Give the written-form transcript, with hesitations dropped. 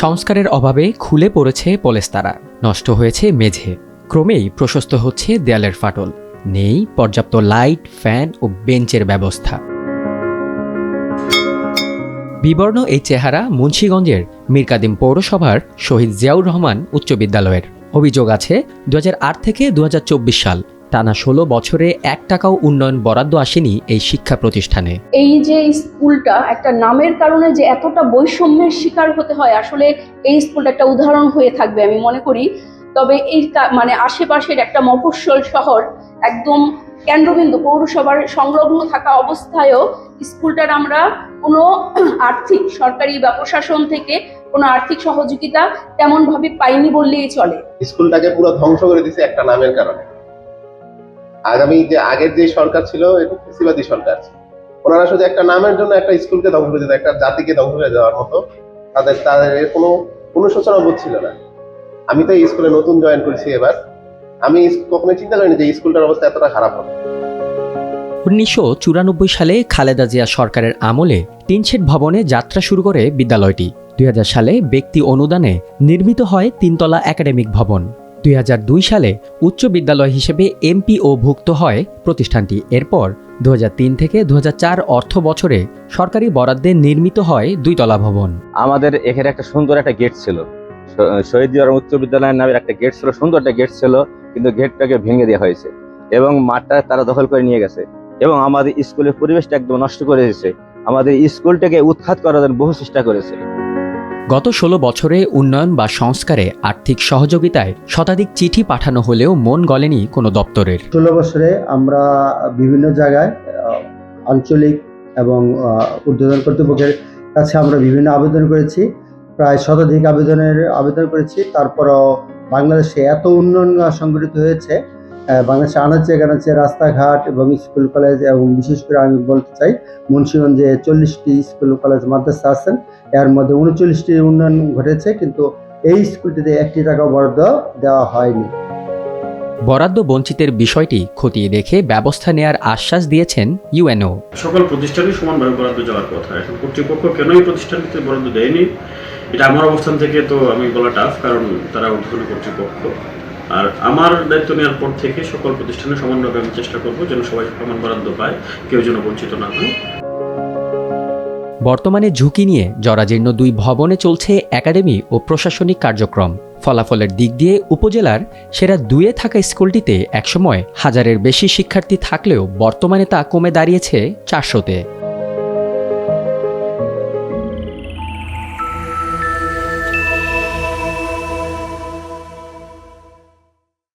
সংস্কারের অভাবে খুলে পড়েছে পলেস্তারা, নষ্ট হয়েছে মেঝে, ক্রমেই প্রশস্ত হচ্ছে দেয়ালের ফাটল, নেই পর্যাপ্ত লাইট, ফ্যান ও বেঞ্চের ব্যবস্থা। বিবর্ণ এই চেহারা মুন্সিগঞ্জের মীরকাদিম পৌরসভার শহীদ জিয়াউর রহমান উচ্চ বিদ্যালয়ের। অভিযোগ আছে 2008 থেকে 2024 সাল টানা 16 বছরে 1 টাকাও উন্নয়ন বরাদ্দ আসেনি এই শিক্ষা প্রতিষ্ঠানে। এই যে স্কুলটা একটা নামের কারণে যে এতটা বৈষম্যের শিকার হতে হয়, আসলে এই স্কুলটা একটা উদাহরণ হয়ে থাকবে আমি মনে করি। তবে এই আশেপাশের একটা মফস্বল শহর, একদম কেন্দ্রবিন্দু পৌরসভার সংলগ্ন থাকা অবস্থায়ও স্কুলটার আমরা কোনো আর্থিক সরকারি বা প্রশাসন থেকে কোনো আর্থিক সহযোগিতা তেমন ভাবে পাইনি বললেই চলে। স্কুলটাকে পুরো ধ্বংস করে দিয়েছে একটা নামের কারণে। আগের যে সরকার ছিল এটা ফ্যাসিবাদী সরকার, ওনারা শুধু একটা নামের জন্য একটা স্কুলকে ধ্বংস করে দিত, একটা জাতিকে ধ্বংস করে দেওয়ার মতো তাদের কোনো অনুশোচনা বোধ ছিল না। আমি তো এই স্কুলে নতুন জয়েন করেছি এবার, আমি কখনোই চিন্তা করিনি যে স্কুলটার অবস্থা এতটা খারাপ হবে। 1994 সালে খালেদা জিয়া সরকারের আমলে টিনশেড ভবনে যাত্রা শুরু করে বিদ্যালয়টি। 2000 সালে ব্যক্তি অনুদানে নির্মিত হয় 3 তলা একাডেমিক ভবন। 2002 সালে উচ্চ বিদ্যালয় হিসেবে এমপিও ভুক্ত হয় প্রতিষ্ঠানটি। এরপর 2003 থেকে 2004 অর্থ বছরে সরকারি বরাদ্দে নির্মিত হয় 2 তলা ভবন। আমাদের এখানে একটা সুন্দর একটা গেট ছিল, শহীদ জিয়া উচ্চ বিদ্যালয়ের নামের একটা গেট ছিল, সুন্দর একটা গেট ছিল, কিন্তু গেটটাকে ভেঙে দেওয়া হয়েছে এবং মাঠটা তারা দখল করে নিয়ে গেছে এবং আমাদের স্কুলের পরিবেশটা একদম নষ্ট করে দিয়েছে। আমাদের স্কুলটাকে উৎখাত করার জন্য বহু চেষ্টা করেছে। গত 16 বছরে উন্নয়ন বা সংস্কারে আর্থিক সহযোগিতায় শতাধিক চিঠি পাঠানো হলেও মন গলেনি কোনো দপ্তরের। 16 বছরে আমরা বিভিন্ন জায়গায় আঞ্চলিক এবং ঊর্ধ্বতন কর্তৃপক্ষের কাছে আমরা বিভিন্ন আবেদন করেছি, প্রায় শতাধিক আবেদন করেছি। তারপরও বাংলাদেশে এত উন্নয়ন সংঘটিত হয়েছে, বাংলাদেশে আনাচে কানাচে রাস্তাঘাট এবং স্কুল কলেজ, এবং বিশেষ করে আমি বলতে চাই মুন্সিগঞ্জে 40টি স্কুল কলেজ মাদ্রাসা আছেন, এর মধ্যে 39টির উন্নয়ন ঘটেছে, কিন্তু এই স্কুলটিতে 1 টাকাও বরাদ্দ দেওয়া হয়নি। বরাদ্দ বঞ্চিতের বিষয়টি খতিয়ে দেখে ব্যবস্থা নেয়ার আশ্বাস দিয়েছেন ইউএনও। সকল প্রতিষ্ঠানই সমানভাবে বরাদ্দ যাওয়ার কথা। এখন কর্তৃপক্ষ কেন এই প্রতিষ্ঠানটিতে বরাদ্দ দেয়নি, এটা আমার অবস্থান থেকে তো আমি বলা টাফ, কারণ তারা ঊর্ধ্বতন কর্তৃপক্ষ। আর আমার দায়িত্ব নেওয়ার পর থেকে সকল প্রতিষ্ঠানে সমানভাবে আমি চেষ্টা করবো যেন সবাই সমান বরাদ্দ পায়, কেউ যেন বঞ্চিত না হয়। বর্তমানে ঝুঁকি নিয়ে জরাজীর্ণ 2 ভবনে চলছে একাডেমি ও প্রশাসনিক কার্যক্রম। ফলাফলের দিক দিয়ে উপজেলার সেরা 2-এ থাকা স্কুলটিতে একসময় 1000-এর বেশি শিক্ষার্থী থাকলেও বর্তমানে তা কমে দাঁড়িয়েছে 400-তে।